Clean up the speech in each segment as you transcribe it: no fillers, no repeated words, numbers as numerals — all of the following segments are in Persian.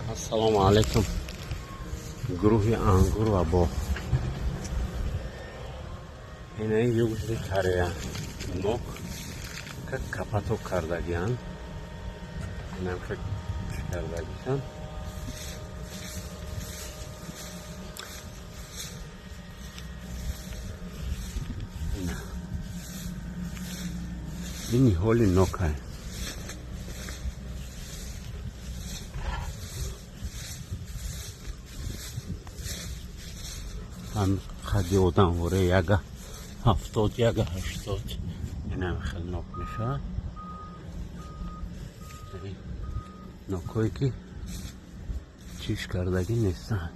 Assalomu alaykum. Guruhi ангур ва боғ. Ина югуши Корея. Нок как капаток кардагиян. Ина как кардагишан. Ини ҳоли нокай. هم خدی آدم وره یگه 70 یگه 80 این هم خیلی ناک میشه. ناکایی که چیش کردگی نیستن.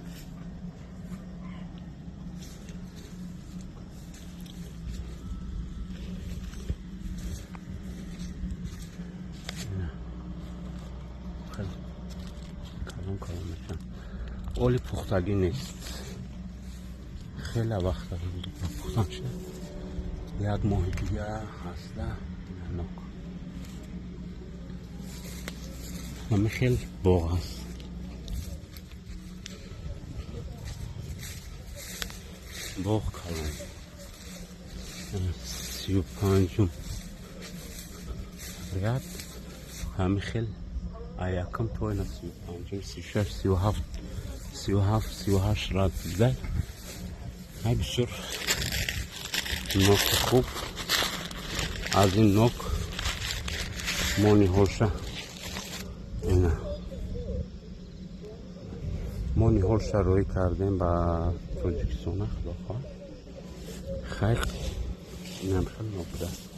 خیلی کلام میشن. اولی پختگی نیست. خیلی وقت پختن شد. یک ماه دیگه هسته ناک. همه خیلی باغ هست. باغ کلان 35 ریاد همه خیلی ایاکم توی 35 36 37 38 راد بزد. های بسیار نوک خوب. از این نوک مونی هولشه اینه مونی هولشه روی کردیم با توجیکستان. خدا خواهد خیلی این هم خیلی نوک ده.